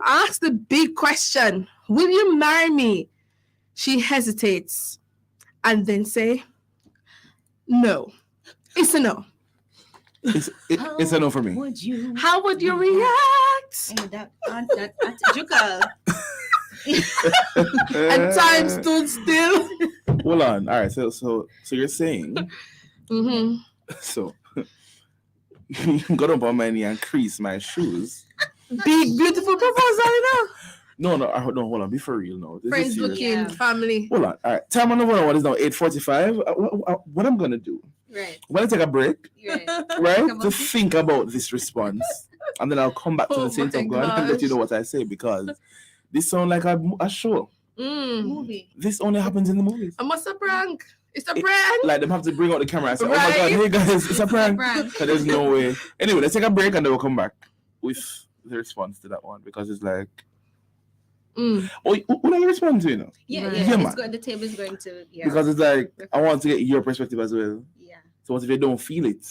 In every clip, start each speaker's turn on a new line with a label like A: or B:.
A: ask the big question, will you marry me? She hesitates and then say, no. It's a no.
B: It's a no for me.
A: How would you react?
C: That's Jucal.
A: And time stood still.
B: Hold on. All right. So you're saying, so you got up on my knee and crease my shoes.
A: Big, beautiful proposal,
B: No, hold on. Be for real now. This
A: Friends looking, family.
B: Hold on. All right. Time on the one is now 8:45. What I'm going to do?
C: Right.
B: I'm going to take a break. Right? To think about this response. And then I'll come back to the saints of God and let you know what I say, because this sounds like a show.
C: Movie.
B: This only happens in the movies.
A: And what's a prank? It's a prank.
B: Like them have to bring out the camera and say, oh my God, hey guys, it's a prank. So there's no way. Anyway, let's take a break and then we'll come back with the response to that one, because it's like, oh, what are you responding to, you know?
C: Yeah, the table is going to,
B: because it's like, I want to get your perspective as well.
C: Yeah.
B: So what if you don't feel it?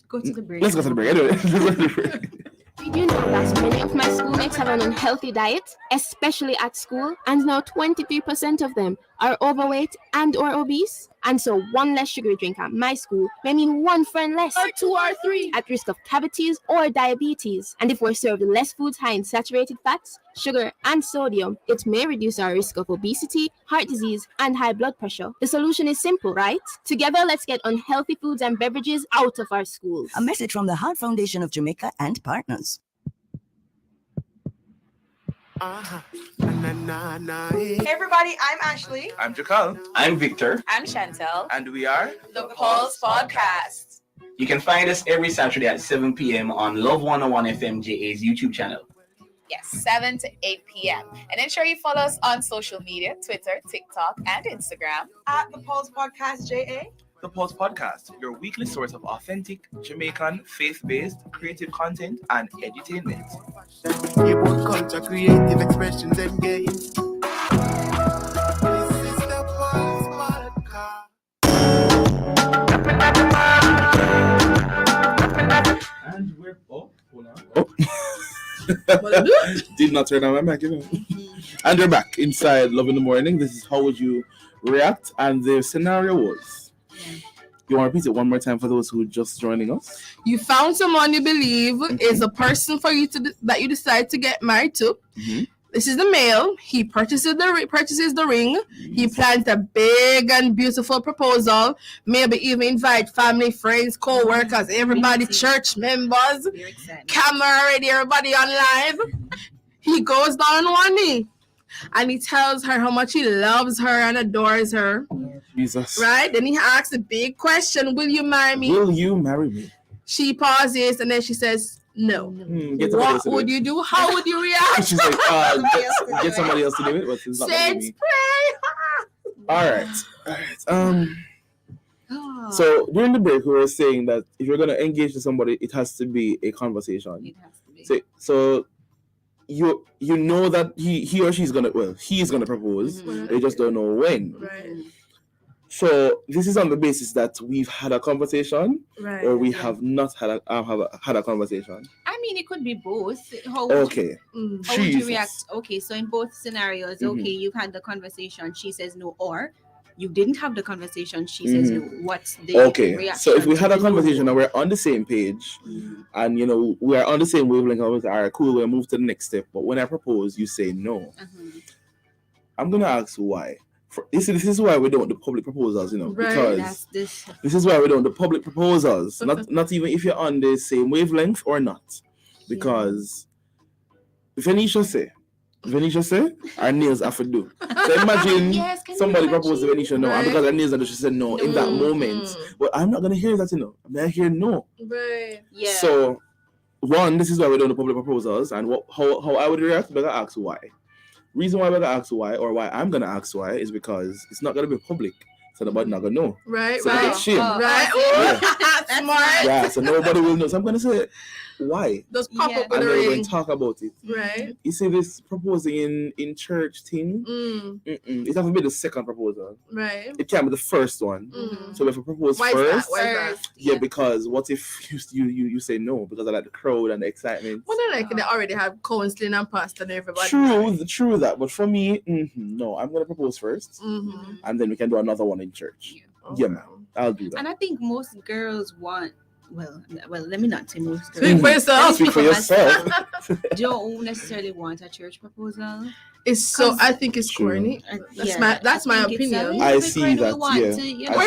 C: Go to the break.
B: Let's go to the break. Anyway, let's go to the break.
D: Did you know that many of my schoolmates have an unhealthy diet, especially at school, and now 23% of them are overweight and or obese? And so one less sugary drink at my school may mean one friend less,
A: or 2 or 3,
D: at risk of cavities or diabetes. And if we're served less foods high in saturated fats, sugar, and sodium, it may reduce our risk of obesity, heart disease, and high blood pressure. The solution is simple, right? Together, let's get unhealthy foods and beverages out of our schools.
E: A message from the Heart Foundation of Jamaica and partners.
F: Hey everybody, I'm Ashley.
B: I'm Jucal.
G: I'm Victor.
F: I'm Chantel.
B: And we are
F: The Pulse Podcast.
G: You can find us every Saturday at 7 p.m. on Love 101 FM JA's YouTube channel.
F: Yes, 7 to 8 p.m. And ensure you follow us on social media, Twitter, TikTok, and Instagram at The Pulse Podcast JA.
B: The Pulse Podcast, your weekly source of authentic Jamaican, faith-based, creative content and edutainment.
H: About culture, creative expressions and games. This is the Pulse Podcast.
B: And we're did not turn on my mic, you know. And we're back inside Love in the Morning. This is How Would You React? And the scenario was, you want to repeat it one more time for those who are just joining us?
A: You found someone you believe is a person for you that you decide to get married to. This is the male. He purchases the ring. He plans a big and beautiful proposal. Maybe even invite family, friends, co-workers, everybody, church members, camera ready, everybody on live. He goes down on one knee and he tells her how much he loves her and adores her.
B: Jesus.
A: Right? Then he asks the big question, will you marry me?
B: Will you marry me?
A: She pauses and then she says, no. What would you do? How would you react?
B: She's like, get somebody else to do it. But it's not
A: Saints pray.
B: All right. So during the break, we were saying that if you're going to engage with somebody, it has to be a conversation.
C: It has to be.
B: So you know that he or she's going to, he's going to propose. They just don't know when.
A: Right.
B: So this is on the basis that we've had a conversation, or we have not had a conversation.
C: I mean, it could be both. How would you react? Okay, so in both scenarios, you've had the conversation, she says no, or you didn't have the conversation, she says no. What's the reaction?
B: So if we had a conversation and we're on the same page, and you know we are on the same wavelength, I was all right, cool, we'll move to the next step. But when I propose, you say no. I'm gonna ask why. This is why we don't do public proposals, you know, because this is why we don't do public proposals. Not even if you're on the same wavelength or not, because Venetia say, our nails have to do. So imagine somebody proposed to Venetia no, and because her nails are done, she said no in that moment. But I'm not gonna hear that, you know. I'm gonna hear no.
A: Right.
C: Yeah.
B: So one, this is why we don't do public proposals, and how I would react, but I ask why. Reason why I'm gonna ask why, or why I'm gonna ask why, is because it's not gonna be public, so nobody not gonna know.
A: Right,
B: so
A: right.
B: Shame.
A: Right.
B: Yeah.
A: Smart.
B: Yeah, so nobody will know. So I'm gonna say, Why?
A: Just pop up with
B: And
A: a
B: then we
A: ring.
B: talk about it.
A: Right.
B: You see this proposing in church thing? It has to be the second proposal.
A: Right.
B: It can't be the first one. So if you propose
A: Why is
B: first,
A: that? Why is that?
B: yeah, because what if you say no because of like the crowd and the excitement?
A: Well, then, like they already have counseling and pastor and everybody.
B: True that. But for me, no, I'm gonna propose first, and then we can do another one in church. Yeah, man, I'll do that.
C: And I think most girls want. Well, let me not say most girls.
A: Speak for yourself.
B: Speak for yourself.
C: Don't necessarily want a church proposal.
A: It's so. I think it's corny. That's my opinion.
B: I see that.
A: Where's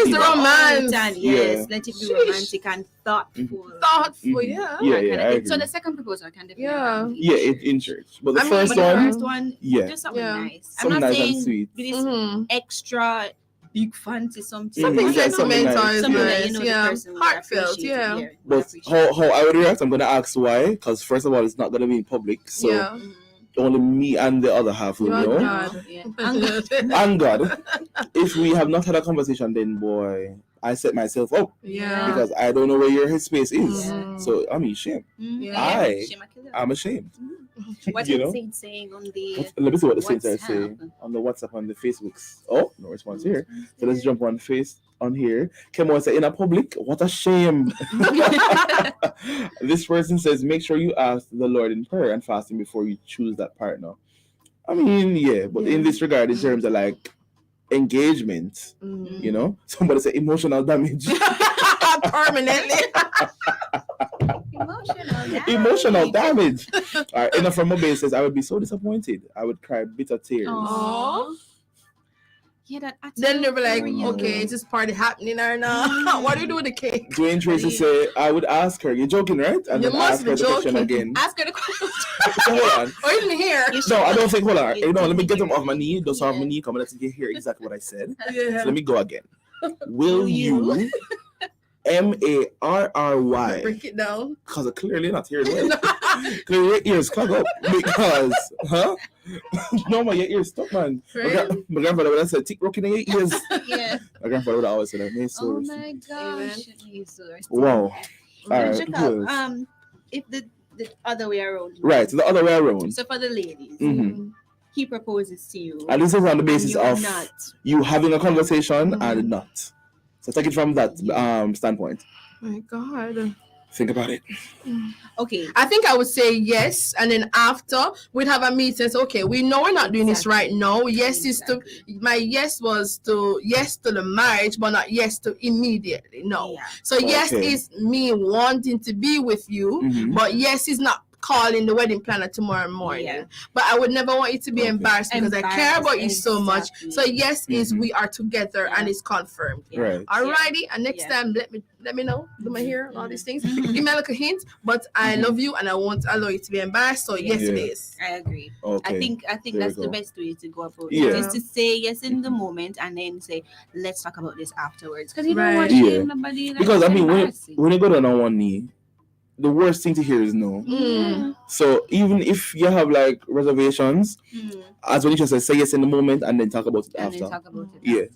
A: the romance?
C: Yes, let it be romantic and thoughtful.
A: Yeah.
B: Yeah.
C: So the second proposal can definitely.
B: Yeah, in church. But the first one,
C: just something nice. I'm not
B: nice
C: saying
B: and sweet.
C: this extra big fancy something.
A: Something sentimental is
C: something
A: nice.
C: that you know the person will
A: Heartfelt.
C: appreciate
A: Yeah.
C: it.
B: But how I would react, I'm gonna ask why. Because first of all, it's not gonna be in public, so only me and the other half will know. And God, if we have not had a conversation, then boy, I set myself up.
A: Yeah.
B: Because I don't know where your headspace is. So I'm ashamed. I'm ashamed.
C: What is it saying on the
B: let me see what the saints are saying on the WhatsApp and the Facebooks. Oh, no response here. So let's jump on here. Kemo said, in a public, what a shame. This person says, make sure you ask the Lord in prayer and fasting before you choose that partner. I mean, but in this regard, in terms of like engagement, you know, somebody said emotional damage.
A: Permanently.
C: Emotional
B: damage. All right, enough from my base says, I would be so disappointed. I would cry bitter tears.
A: Aww.
C: Yeah,
A: then they'll be like, okay, is this party happening or not? What do you do with the cake?
B: Dwayne Tracy say, I would ask her, you're joking, right? And
A: you
B: then
A: must
B: ask
A: be
B: her the question
A: joking.
B: again.
C: Ask her the question.
B: Hold on.
A: Or you didn't hear.
B: No, I don't think, hold on. Let me get them off my knee. Don't off my knee. Come on, let's get here exactly what I said. So let me go again. Will you Marry
A: break it down?
B: because clearly not here. Clearly your ears clog up because no man, your ears stop, man. My grandfather would have said tick rocking in your ears. My grandfather would always say that.
C: Oh my gosh.
B: Wow. All right.
C: If the other way around.
B: Right, so the other way around.
C: So for the ladies, he proposes to you.
B: And this is on the basis of you having a conversation and not. So take it from that standpoint.
A: My God.
B: Think about it.
A: Okay. I think I would say yes, and then after we'd have a meeting. So, okay, we know we're not doing this right now. Yes is to my yes was to yes to the marriage, but not yes to immediately. No. Yeah. So yes is me wanting to be with you, but yes is not calling the wedding planner tomorrow morning. Yeah. But I would never want you to be embarrassed because I care about you so much. So yes is we are together and it's confirmed.
B: Right.
A: Alrighty. And next time let me know. Do my hair, all these things. Give me like a hint. But I love you and I won't allow you to be embarrassed. So yes it is.
C: I agree.
A: Okay.
C: I think that's the best way to go about it. Is to say yes in the moment and then say, let's talk about this afterwards. Because you don't want to shame nobody.
B: Because I mean when you go down on one knee, the worst thing to hear is no. So even if you have like reservations, as when you just say yes in the moment and then talk about it after. Yeah.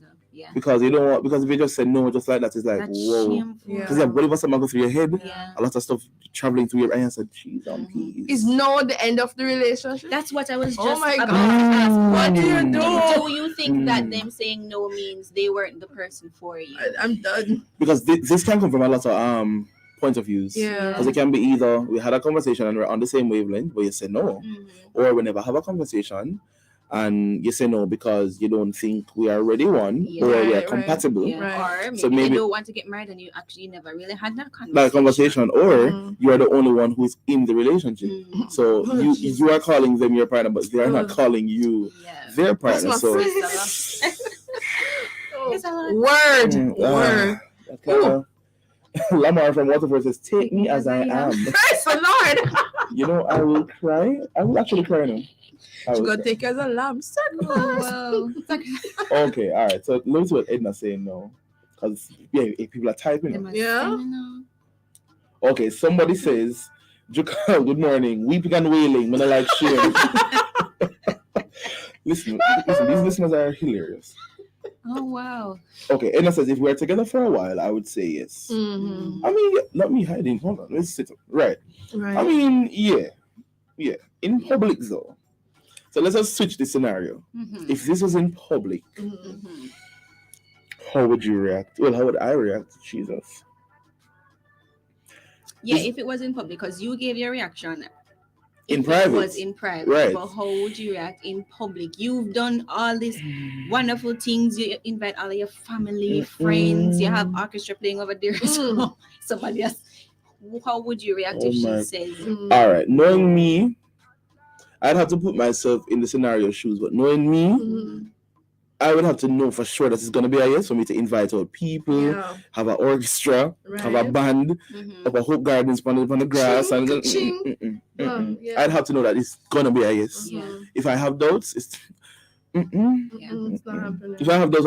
B: Because you don't want, because if you just say no just like that, it's like that's whoa. Because what if something go through your head? A lot of stuff traveling through your brain. And I said, "Jeez, peace."
A: Is no the end of the relationship?
C: That's what I was just
A: about to
C: ask.
A: What do you do?
C: Do you think that them saying no means they weren't the person for you?
A: I'm done.
B: Because this can come from a lot of point of views. Because it can be either we had a conversation and we're on the same wavelength, but you say no, or we never have a conversation and you say no because you don't think we are already one or we are compatible.
C: Or
B: so maybe
C: you don't want to get married and you actually never really had that conversation.
B: Or you are the only one who is in the relationship. So you are calling them your partner, but they are not calling you their partner. So
A: word.
B: Lamar from Waterford says, "Take me as I am."
A: Praise the Lord.
B: You know, I will cry. I will actually cry now.
A: You gotta take as a lamb.
B: Okay, all right. So let me see what Edna's saying now, because people are typing. Okay, somebody says, "Jucal, good morning. Weeping and wailing when I like shame." Listen, these listeners are hilarious.
C: Oh wow.
B: Okay, Edna says if we're together for a while, I would say yes.
A: Mm-hmm.
B: I mean, let me hide in. Hold on, let's sit up. Right.
A: Right.
B: I mean, yeah. In public though. So let's just switch the scenario.
C: Mm-hmm.
B: If this was in public,
C: Mm-hmm.
B: how would you react? Well, how would I react? Jesus.
C: Yeah, if it was in public, because you gave your reaction.
B: In
C: If
B: private.
C: It was in private.
B: Right.
C: But how would you react in public? You've done all these wonderful things. You invite all of your family, friends. You have orchestra playing over there. So somebody else. How would you react if she says?
B: All right, knowing me, I'd have to put myself in the scenario shoes. But knowing me, I would have to know for sure that it's going to be a yes for me to invite out people, have an orchestra, have a band, have a Hope Gardens on the grass. I'd have to know that it's going to be a yes. If I have doubts, it's
A: it's not happening.
B: If I have doubts,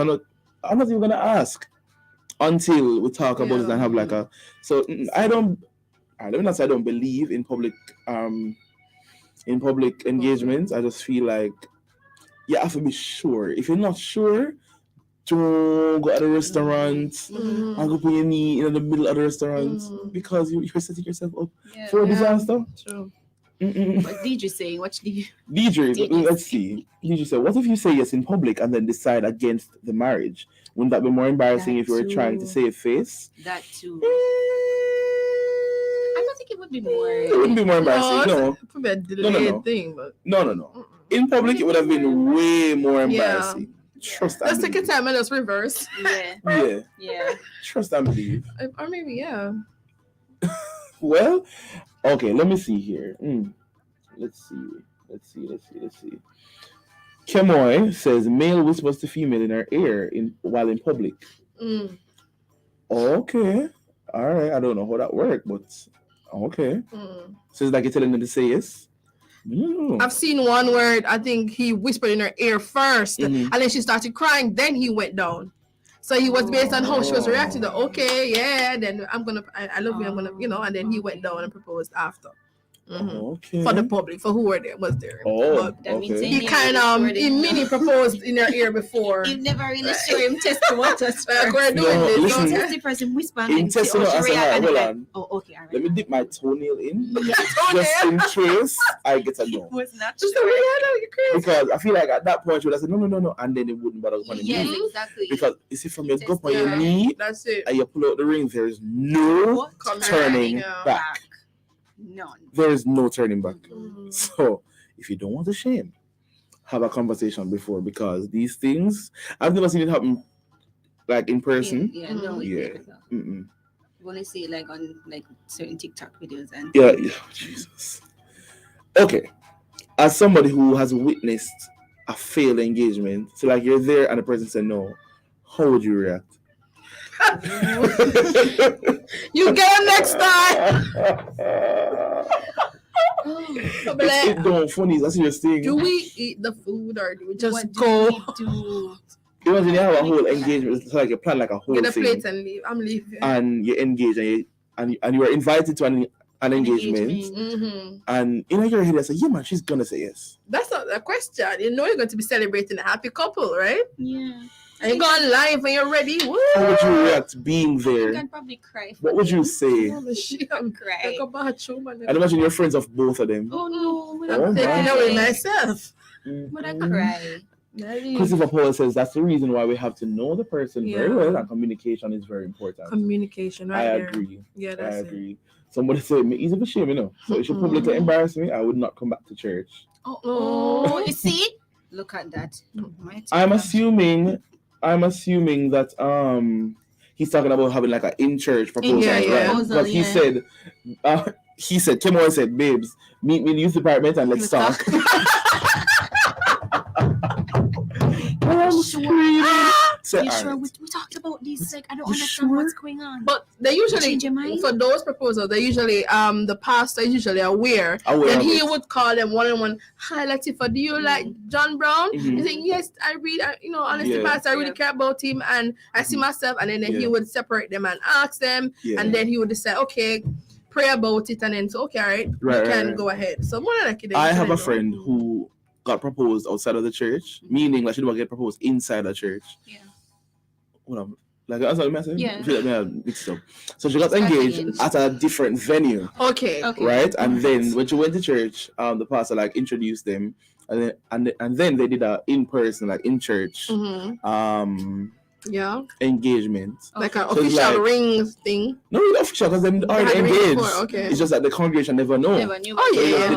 B: I'm not even going to ask until we talk about it and have like a. So I don't believe in public engagements. I just feel like you have to be sure. If you're not sure, don't go to the restaurant and go put your knee in the middle of the restaurant because you're setting yourself up for a disaster.
A: True.
C: What's DJ saying? What's DJ?
B: Let's see. DJ said, what if you say yes in public and then decide against the marriage? Wouldn't that be more embarrassing if you were trying to save face?
C: That too. I don't think it would be more.
B: It wouldn't be more embarrassing. No.
A: Probably a delayed thing, but
B: No. In public, it would have been way more embarrassing. Trust and
A: let's take a time and let's reverse.
C: Yeah.
B: Trust and believe.
A: Or maybe, yeah.
B: Well, okay, let me see here. Let's see. Kemoy says male whispers to female in her ear while in public. Okay. All right. I don't know how that works, but okay. So it's like you're telling them to say yes?
A: I've seen one where I think he whispered in her ear first, and then she started crying. Then he went down. So he was based on how she was reacting. Okay, yeah. Then I love you. I'm gonna, and then he went down and proposed after.
B: Okay.
A: For the public, for who was there.
B: But
C: that means
A: he kind of he mini proposed in her ear before.
C: You never really show him test the waters.
A: We're doing this.
B: Listen,
C: test the person whisper
B: in testing hold on.
C: Oh, okay, all right.
B: Let me dip my toenail in, just in case I get a no.
C: It was not
A: just
C: sure.
A: you're crazy.
B: Because I feel like at that point she would have said no, and then it wouldn't bother upon the
C: Yes,
B: knee.
C: exactly.
B: Because you see, from your go on your knee,
A: that's it.
B: And you pull out the ring, there is no turning back.
C: None.
B: There is no turning back. So if you don't want to shame, have a conversation before, because these things, I've never seen it happen like in person.
C: You only see it like on like certain TikTok videos and
B: yeah, Jesus. Okay, as somebody who has witnessed a failed engagement, so like you're there and the person said no, how would you react?
A: You get him next time.
B: It's don't funny. That's your thing.
A: Do we eat the food or do we just go?
B: Imagine you have a whole engagement. It's like you plan like a whole
A: get a
B: thing.
A: plate and leave. I'm leaving.
B: And you engage and you are invited to an engagement. And in your head, I say, yeah, man, she's gonna say yes.
A: That's not a question. You know you're going to be celebrating a happy couple, right?
C: Yeah.
A: And you go on live when you're ready. Woo!
B: How would you react being there?
C: I'd probably cry.
B: What would you say?
A: I'm
C: cry.
B: And imagine you're friends of both of them.
C: Oh no!
A: I'm taking away myself.
C: Would I cry?
B: Christopher Paul says that's the reason why we have to know the person very well, and communication is very important.
A: Communication, right?
B: I agree.
A: Yeah, that's
B: I agree. Somebody said me easy for shame, So if you publicly embarrass me, I would not come back to church.
C: Oh, you see? Look at that.
B: I'm assuming that he's talking about having like an in-church proposal, right? Because he said Kim said, babes, meet me in the youth department and let's talk.
C: You sure we talked about this? Like, I don't understand what's going on.
A: But they usually, for those proposals, they usually, the pastor is usually aware. Then he would call them one-on-one. Hi, Latifah, do you like John Brown? He said, yes, I read, honestly, pastor, I really care about him and I see myself. And then he would separate them and ask them. And then he would decide, okay, pray about it. And then, so, okay, all right, we can go ahead. So more like it.
B: I have a friend who got proposed outside of the church, meaning like she didn't get proposed inside the church.
C: Yeah.
B: hold on. Like that's what I meant.
C: Yeah.
B: Mixed up. So she got engaged at a different venue.
A: Okay.
B: Right, and then when she went to church, the pastor like introduced them, and then they did a in person, like in church, engagement,
A: like an official ring thing.
B: No, not official because they're already engaged.
A: Okay.
B: It's just that the congregation never know. Did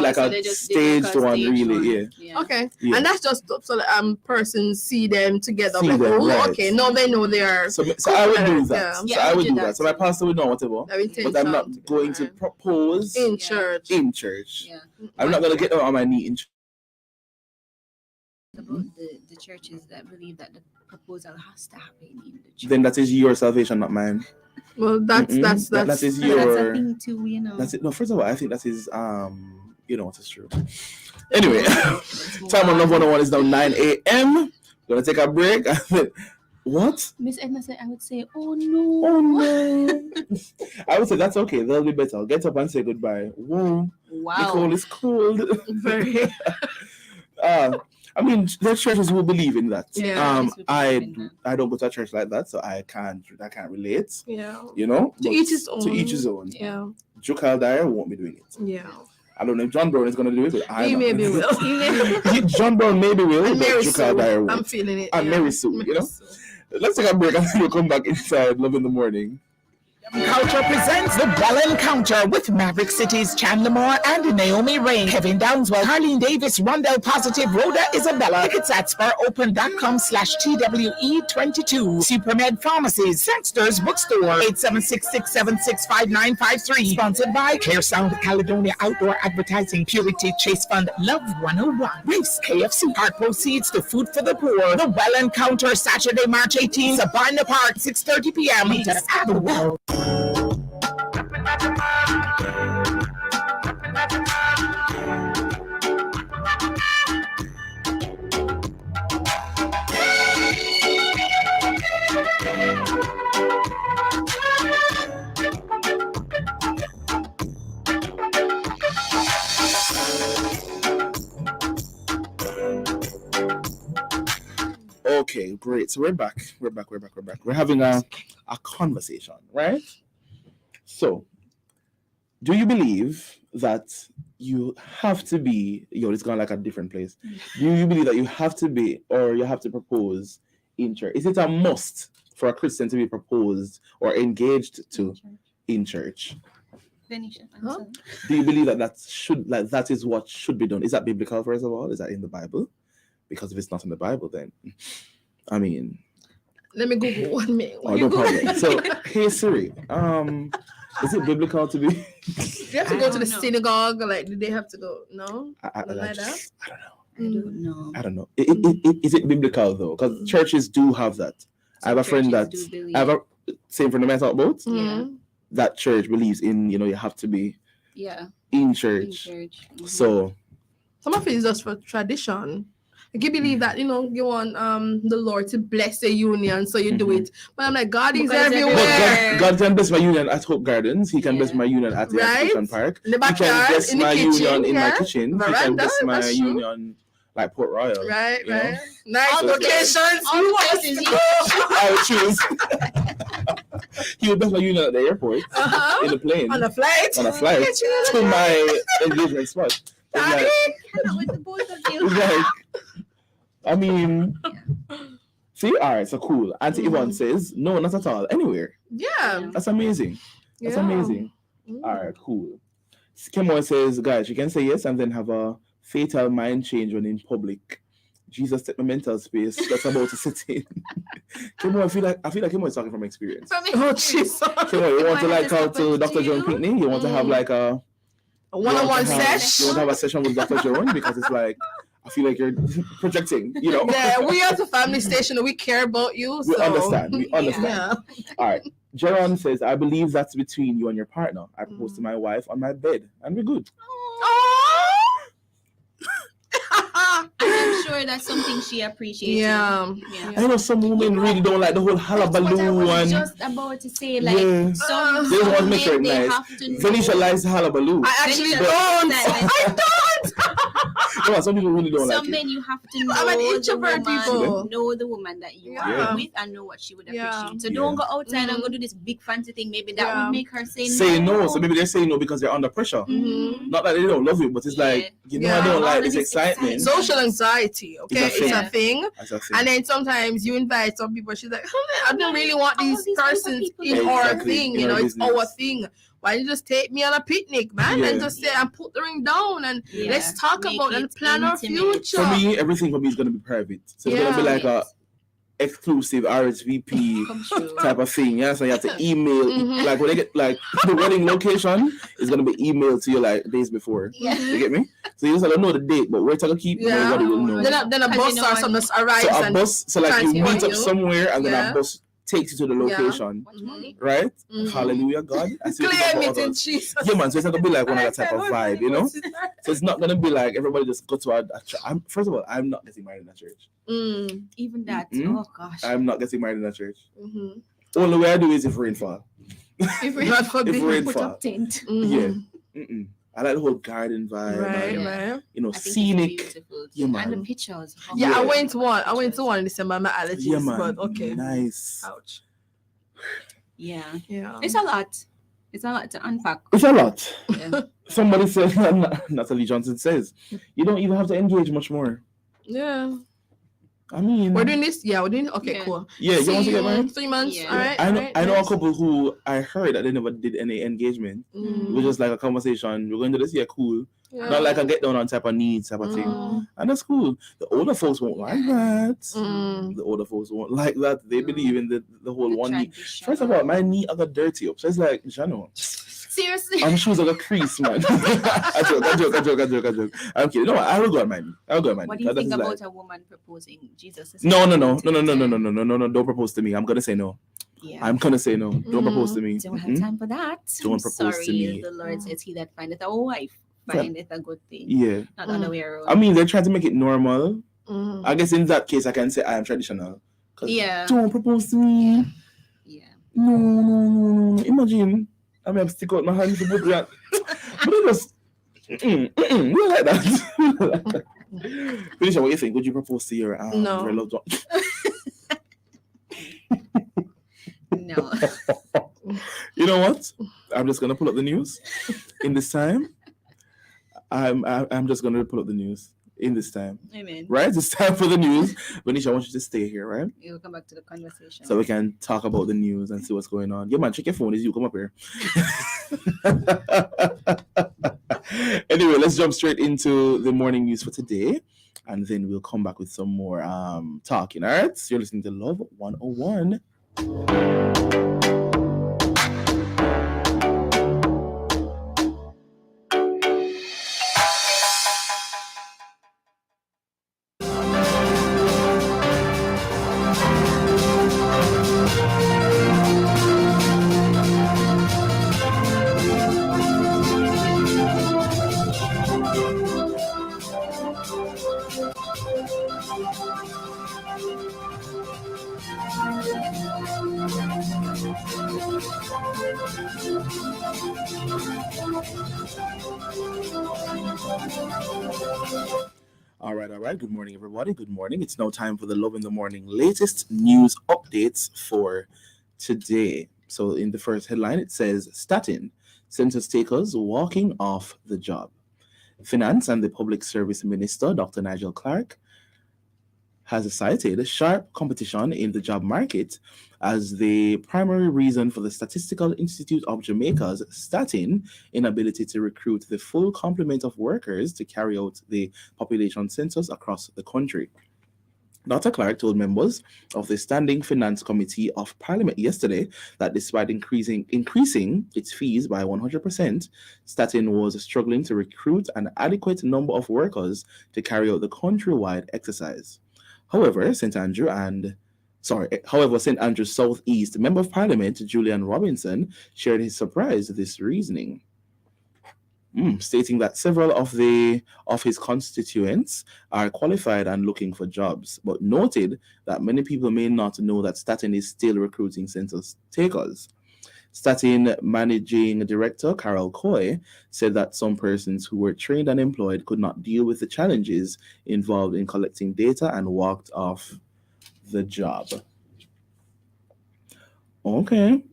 B: like a staged one, really. Yeah.
A: Okay. Yeah. And that's just so that persons see them together.
B: Right.
A: Okay. Now they know they are.
B: So I would do that. So I would do that. So my pastor would know whatever. But I'm not going to propose
A: in church.
C: Yeah.
B: I'm not gonna get down on my knee in church.
C: About the churches that believe that the proposal has to happen in the church.
B: Then that is your salvation, not mine.
A: Well, that is your.
C: That's a thing too, you know.
B: That's it. No, first of all, I think that is you know what is true. Anyway, time on Love 101 is now 9 a.m. Gonna take a break. What?
C: Miss Edna said, I would say, oh no.
B: Oh no. I would say that's okay. That'll be better. I'll get up and say goodbye. Whoa.
C: Wow.
B: Nicole is cold.
A: Very.
B: I mean, there's churches who believe in that.
A: Yeah.
B: I don't go to a church like that, so I can't relate.
A: Yeah.
B: You know?
A: To each his own.
B: To each his own.
A: Yeah.
B: Jucal Dyer won't be doing it.
A: Yeah.
B: I don't know if John Brown is going to do it, but
A: He maybe will.
B: John Brown maybe will, but Jucal Dyer won't.
A: I'm feeling it.
B: And Mary Sue, you know? Let's take a break and then we'll come back inside Love in the Morning.
I: Culture presents the Bell Encounter with Maverick City's Chandler Moore and Naomi Rain, Kevin Downswell, Harleen Davis, Rondell Positive, Rhoda Isabella. Tickets at sparopen.com/TWE22. Supermed Pharmacies, Sangster's Bookstore, 876-676-5953. Sponsored by Clear Sound Caledonia Outdoor Advertising, Purity Chase Fund, Love 101. Race KFC. Part proceeds to Food for the Poor. The Well Encounter, Saturday, March 18th, Sabina Park, 6:30 p.m. Meet us at the Well.
B: Okay, great. So we're back. We're having a conversation, right? So, do you believe that you have to be, it's gone like a different place. Do you believe that you have to be, or you have to propose in church? Is it a must for a Christian to be proposed or engaged to in church?
C: Huh?
B: Do you believe that that is what should be done? Is that biblical, first of all? Is that in the Bible? Because if it's not in the Bible, then, I mean...
A: Let me Google 1 minute.
B: Oh, no problem. So, hey Siri, is it biblical to be?
A: Do you have to go to the synagogue? Like, do they have to go? No?
B: I don't know. I don't know.
A: Mm.
B: Is it biblical though? Because churches do have that. I have a friend same friend I talk about.
A: Yeah.
B: That church believes in, you have to be in church.
C: Mm-hmm.
B: So
A: some of it is just for tradition. Like you believe that, you want the Lord to bless the union, so you do it. But I'm like, God is everywhere.
B: God can bless my union at Hope Gardens. He can bless my union at the Ocean Park.
A: In the backyard,
B: he can bless
A: in the
B: my
A: kitchen,
B: union in my kitchen.
A: Veranda,
B: he can bless my union like Port Royal.
A: Right.
B: Know?
A: Nice locations.
B: I would choose. He would bless my union at the airport, in the plane,
A: on a flight
B: to my engagement spot.
C: Daddy, cannot with the both of you.
B: I mean, see, all right, so cool. Auntie Yvonne says, no, not at all, anywhere.
A: Yeah.
B: That's amazing. That's amazing. All right, cool. Kimon says, guys, you can say yes and then have a fatal mind change when in public. Jesus, take my mental space. That's about to sit in. Kimon, I feel like Kimon is talking from experience.
A: Oh, Jesus.
B: Kimon, you want to talk to Dr. John Pinckney? You want to have like a
A: one-on-one session?
B: You want to have a session with Dr. John? Because it's like, I feel like you're projecting,
A: Yeah, we are the family station. We care about you. So.
B: We understand.
A: Yeah.
B: All right. Jaron says, I believe that's between you and your partner. I proposed to my wife on my bed, and we're good.
C: I'm sure that's something she appreciates.
A: Yeah.
B: I know some women really don't like the whole hullabaloo one.
C: I was just about to say, like, some
B: they want to make sure
C: they
B: nice.
C: have to know.
B: Venetia likes hullabaloo.
A: I actually don't. I don't.
B: on, some people really don't like
C: Some men
B: it.
C: you have to know.
A: I'm an introvert
C: know the woman that you
A: Yeah.
C: are with and know what she would appreciate.
A: Yeah.
C: So don't go outside and go do this big fancy thing. Maybe that
A: Yeah.
C: would make her say
B: no. So maybe they're saying no because they're under pressure.
A: Mhm.
B: Not that they don't love you, but it's like, you know, I don't like this excitement.
A: Social anxiety, okay? It's a thing.
B: It's a thing.
A: And then sometimes you invite some people, she's like, I don't really want these persons in our thing, you know, it's our thing. Why don't you just take me on a picnic, man, and just say and put the ring down and let's talk about and plan our future.
B: For me, everything for me is gonna be private. So it's gonna be like a exclusive RSVP type of thing. Yeah, so you have to email like when they get like the wedding location is gonna be emailed to you like days before. You get me? So you just don't know the date, but where to keep nobody will know.
A: Then a bus or something arrives.
B: So a bus, so like you meet up somewhere and then a bus takes you to the location, right? Hallelujah, God.
A: Claim it in Jesus.
B: Yeah, man. So it's not gonna be like one of that type of vibe, you know. So it's not gonna be like everybody just go to a first of all, I'm not getting married in a church.
C: Even that. Oh gosh.
B: I'm not getting married in a church. Only way I do is if rainfall.
C: If
B: rainfall. Yeah. I like the whole garden vibe,
A: right.
B: You know, scenic.
C: Yeah, man. And the pictures.
A: Yeah, I went to one in December. My allergies,
B: yeah, man.
A: but okay.
B: Nice.
A: Ouch.
C: Yeah. It's a lot. It's a lot to unpack.
B: It's a lot. Yeah. Somebody said, Natalie Johnson says, you don't even have to engage much more.
A: Yeah.
B: I mean,
A: we're doing this. Yeah, we're doing. Okay, cool.
B: Yeah, you want to get married?
A: 3 months.
C: Yeah.
A: All right.
B: I know a couple who I heard that they never did any engagement. It was just like a conversation. We're going to do this. Yeah, cool. Yeah. Not like a get down on type of needs type of thing. And that's cool. The older folks won't like that. The older folks won't like that. They believe in the whole one knee. First of all, my knee I got dirty up. So it's like, Jano.
C: Seriously?
B: I'm shoes like a crease, man. I joke. I'm kidding. No, I will go on my knee.
C: What do you think about a woman proposing? Jesus is
B: No. Don't propose to me. I'm gonna say no.
C: Yeah.
B: I'm gonna say no. Don't propose to me.
C: Don't have time for that.
B: Don't propose to me.
C: The Lord says he that findeth a wife findeth a good thing.
B: Yeah.
C: Not the other way around.
B: I mean, they're trying to make it normal. I guess in that case, I can say I am traditional.
C: Yeah.
B: Don't propose to me.
C: Yeah.
B: No. Imagine. I mean, I'm stick out my hand to put that. But it was, we don't like that. Felicia, what do you think? Would you propose to your loved one?
C: No.
B: You know what? I'm just gonna pull up the news in this time. I'm just gonna pull up the news in this time.
C: Amen.
B: Right? It's time for the news. Venetia, I want you to stay here, right?
C: You'll come back to the conversation.
B: So we can talk about the news and see what's going on. Yeah, man, check your phone as you come up here. Anyway, let's jump straight into the morning news for today. And then we'll come back with some more talking. All right? So you're listening to Love 101. All right. Good morning, everybody. Good morning. It's now time for the Love in the Morning latest news updates for today. So in the first headline, it says statin, census takers walking off the job. Finance and the Public Service Minister, Dr. Nigel Clark, has cited sharp competition in the job market as the primary reason for the Statistical Institute of Jamaica's statin inability to recruit the full complement of workers to carry out the population census across the country. Dr. Clark told members of the Standing Finance Committee of Parliament yesterday that despite increasing its fees by 100%, Statin was struggling to recruit an adequate number of workers to carry out the countrywide exercise. However, St. Andrews Southeast Member of Parliament Julian Robinson shared his surprise at this reasoning, stating that several of his constituents are qualified and looking for jobs, but noted that many people may not know that Statin is still recruiting census takers. Statin Managing Director Carol Coy said that some persons who were trained and employed could not deal with the challenges involved in collecting data and walked off the job. Okay.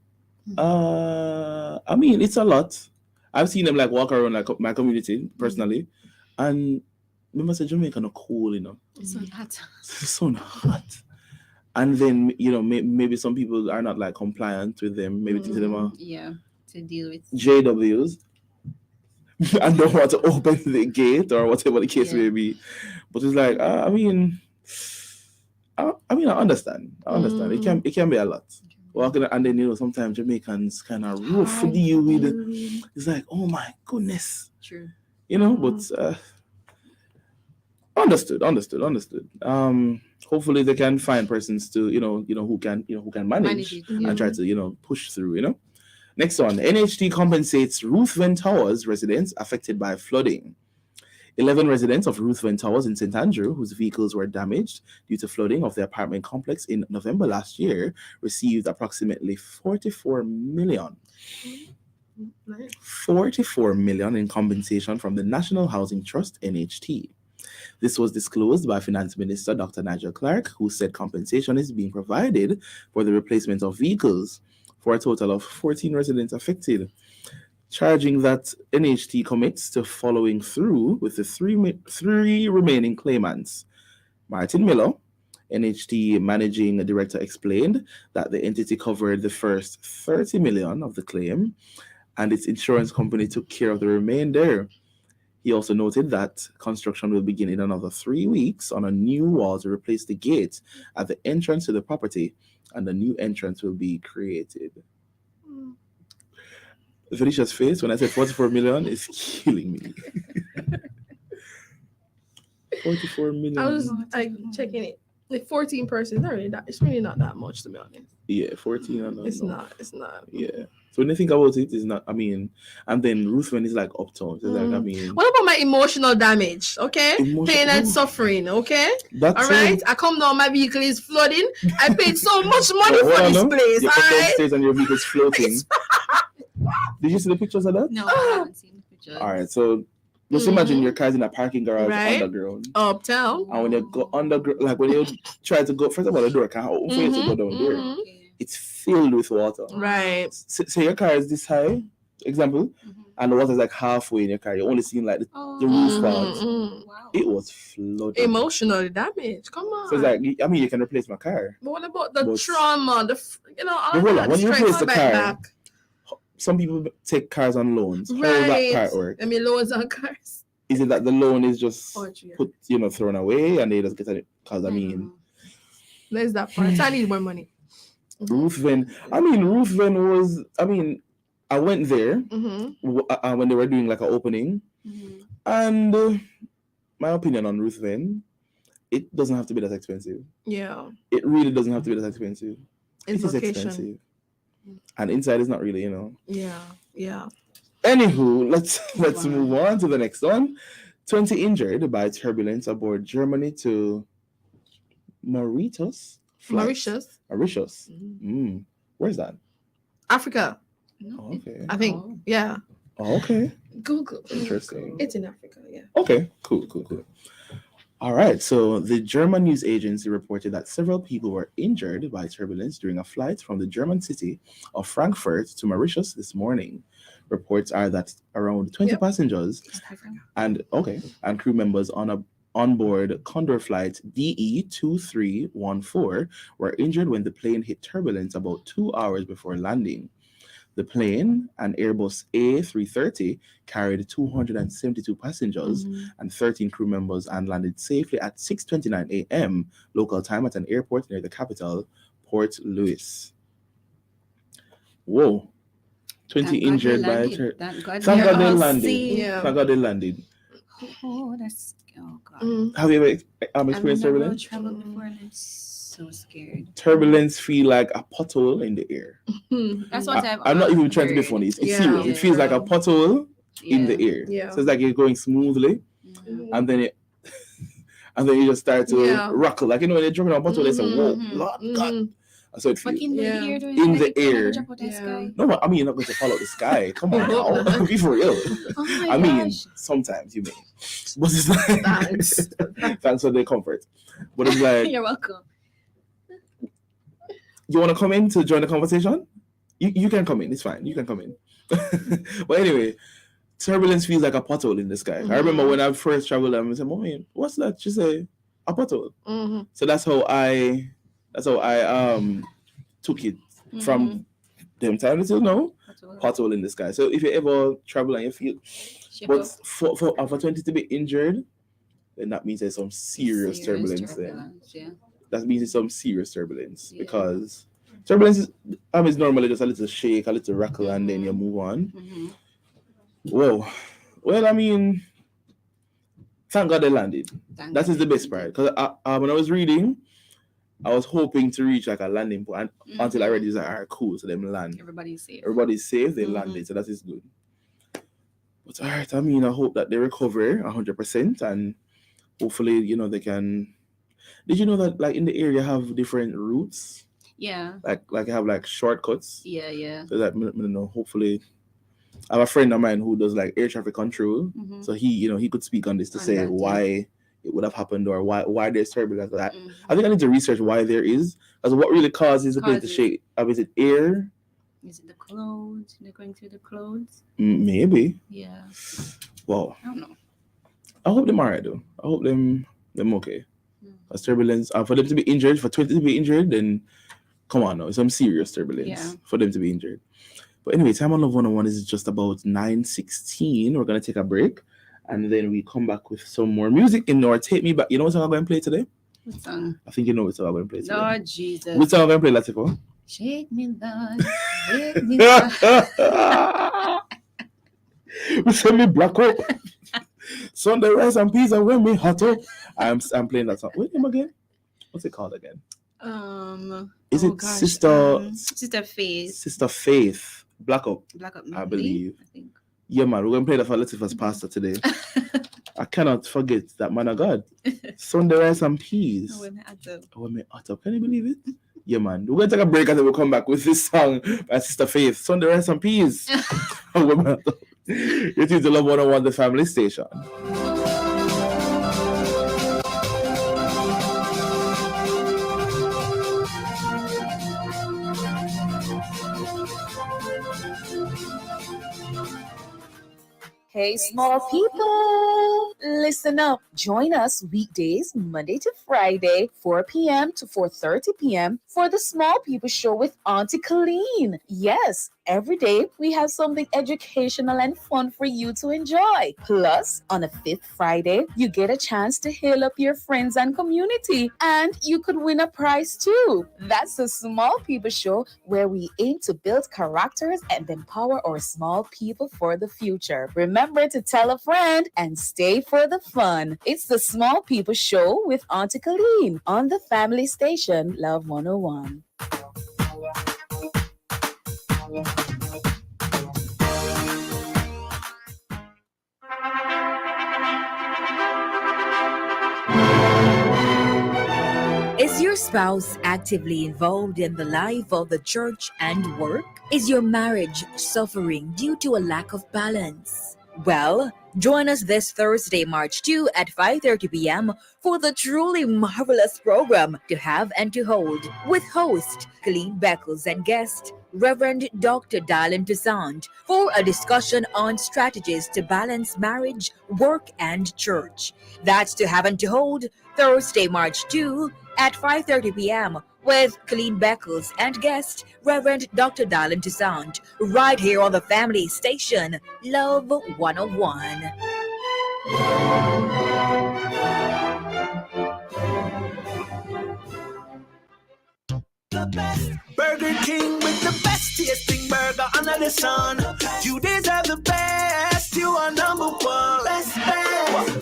B: I mean, it's a lot. I've seen them like walk around like my community personally, and remember, say Jamaica no cool,
C: It's so hot.
B: It's so hot. And then maybe some people are not like compliant with them. Maybe to them are
C: to deal with
B: JWs and don't want to open the gate or whatever the case may be. But it's like I mean, I understand. It can be a lot. Walking and then sometimes Jamaicans kind of rough to deal with. It's like, oh my goodness.
C: True.
B: But understood. Hopefully they can find persons to who can manage it, and try to push through. Next one, NHT compensates Ruthven Towers residents affected by flooding. 11 residents of Ruthven Towers in St. Andrew, whose vehicles were damaged due to flooding of the apartment complex in November last year, received approximately 44 million in compensation from the National Housing Trust, NHT. This was disclosed by Finance Minister Dr. Nigel Clark, who said compensation is being provided for the replacement of vehicles for a total of 14 residents affected, charging that NHT commits to following through with the three remaining claimants. Martin Miller, NHT Managing Director, explained that the entity covered the first 30 million of the claim and its insurance company took care of the remainder. He also noted that construction will begin in another 3 weeks on a new wall to replace the gate at the entrance to the property, and a new entrance will be created. Felicia's face when I said 44 million is killing me. 44 million.
A: I was checking it. Like 14 persons, it's really not that much, to be honest.
B: Yeah, 14.
A: It's not.
B: Yeah. So when you think about it, it's not. And then Ruthven is like uptown. So
A: what about my emotional damage? Okay, pain and suffering. Okay, all right. I come down, my vehicle is flooding. I paid so much money for this place.
B: All right, and your vehicle's floating. Did you see the pictures of that?
C: No, I haven't seen the pictures.
B: All right, so just imagine your car's in a parking garage underground.
A: Uptown.
B: And when you go underground, like when you try to go, first of all, the door can't open for you to go down there.
C: Okay.
B: It's filled with water.
A: Right.
B: So your car is this high, example, and the water is like halfway in your car. You're only seeing like the roof part.
C: Wow.
B: It was flooded.
A: Emotional damage. Come on.
B: So it's like, you can replace my car.
A: But what about the trauma? All
B: that. When you replace the car,
A: back.
B: Some people take cars on loans. How does that part work?
A: Loans on cars.
B: Is it that the loan is just put, thrown away and they just get it? Because
A: there's that part. I need more money.
B: Ruthven was. I went there when they were doing like an opening, and my opinion on Ruthven, it doesn't have to be that expensive. Yeah, it really doesn't have to be that expensive. It is expensive. And inside is not really,
A: Yeah.
B: Anywho, let's move on to the next one. 20 injured by turbulence aboard Germany to Mauritius.
A: Mauritius.
B: Where's that?
A: Africa.
B: Oh, okay.
A: I think. Yeah.
B: Oh, okay.
A: Google.
B: Interesting.
A: It's in Africa. Yeah.
B: Okay. Cool. All right, so the German news agency reported that several people were injured by turbulence during a flight from the German city of Frankfurt to Mauritius this morning. Reports are that around 20 passengers and crew members on board Condor flight DE2314 were injured when the plane hit turbulence about 2 hours before landing. The plane, an Airbus A330, carried 272 passengers and 13 crew members and landed safely at 6:29 a.m. local time at an airport near the capital, Port Louis. Whoa. 20 injured by a Thank God they landed.
C: Oh, that's... Oh, God.
B: Have you ever experienced turbulence?
C: Traveled before and I'm so scared.
B: Turbulence feel like a pothole in the air.
C: That's what
B: I'm not even trying to be funny. It's serious. It feels like a pothole in the air. Yeah. So it's like you're going smoothly, and then you just start to rockle. Like when you're jumping on a pothole, they say, "Whoa, Lord God!" I said for
C: But
B: you.
C: in the air,
B: In the air. No, but I mean, you're not going to follow the sky. Come on now. Be for real.
C: Oh
B: I mean,
C: gosh.
B: sometimes you may. But it's like, thanks for the comfort. But it's like,
C: You're welcome.
B: you want to come in to join the conversation? You can come in. It's fine. You can come in. But anyway, turbulence feels like a pothole in the sky. I remember when I first traveled, I said, "Mommy, what's that?" She said, "A pothole." So that's how I took it from them time until now. Pothole in the sky. So if you ever travel and you feel, but for 20 to be injured, then that means there's some serious turbulence there.
C: Yeah.
B: That means it's some serious turbulence because turbulence is normally just a little shake, a little rattle, and then you move on. Whoa. Well, I mean, thank God they landed. That is the best part. Because when I was reading, I was hoping to reach like a landing point until I read this, like, all right, cool. So them land.
C: Everybody's safe.
B: They landed. So that is good. But all right, I mean, I hope that they recover 100% and hopefully, they can. Did you know that like in the area have different routes?
C: Yeah.
B: Like have like shortcuts.
C: Yeah.
B: So that hopefully, I have a friend of mine who does like air traffic control. So he could speak on this to say why it would have happened or why there's turbulence. I think I need to research why there is, because what really causes the place to shake? Is it air?
C: Is it the clothes? They're going through the clothes?
B: Maybe.
C: Yeah.
B: Well,
C: I don't know.
B: I hope them alright though. I hope them okay. Because turbulence, for them to be injured, for 20 to be injured, then come on now, some serious turbulence for them to be injured. But anyway, time on Love 101 is just about 9:16. We're gonna take a break, and then we come back with some more music in our Take Me Back. You know what song I'm going to play today?
C: What song?
B: I think you know what song I'm going to play today.
C: Lord Jesus.
B: Which song I'm going to play, Latifah?
C: Shake me, Lord. Shake me, Lord.
B: We send me black up. Sunday rice and peas and when me hot up. I'm playing that song. Wait, him again? What's it called again? Is it
C: Sister Faith?
B: Sister Faith. Black Up. I believe. I think. Yeah, man. We're going to play that for Latifah's pastor today. I cannot forget that man of God. Sunday rice and peas. When me hot up. Can you believe it? Yeah, man. We're going to take a break and then we'll come back with this song by Sister Faith. Sunday rice and peas. It is the Love 101, the family station.
F: Hey, small people, listen up. Join us weekdays, Monday to Friday, 4 p.m. to 4:30 p.m. for the Small People Show with Auntie Colleen. Yes, every day we have something educational and fun for you to enjoy. Plus, on a fifth Friday, you get a chance to hail up your friends and community, and you could win a prize too. That's the Small People Show, where we aim to build characters and empower our small people for the future. Remember to tell a friend and stay for the fun. It's the Small People Show with Auntie Colleen on the family station, Love 101.
J: Is your spouse actively involved in the life of the church and work? Is your marriage suffering due to a lack of balance? Well, join us this Thursday, March 2 at 5:30 p.m. for the truly marvelous program To Have and to Hold with host Colleen Beckles and guest Reverend Dr. Dylan Toussaint for a discussion on strategies to balance marriage, work, and church. That's To Have and to Hold Thursday, March 2 at 5:30 p.m. with Colleen Beckles and guest Reverend Dr. Dylan Toussaint right here on the family station, Love 101.
H: The best Burger King with the best tasting burger under the sun. You deserve the best. You are number one. Best.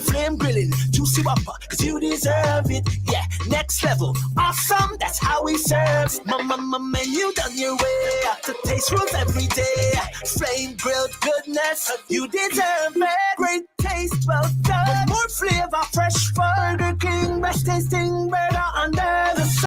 H: Flame grilling, juicy whopper, cause you deserve it. Yeah, next level, awesome. That's how we serve. Mama menu done your way. To taste rules every day. Flame grilled goodness, you deserve it. Great taste, well done. More flavor, fresh Burger King, best tasting burger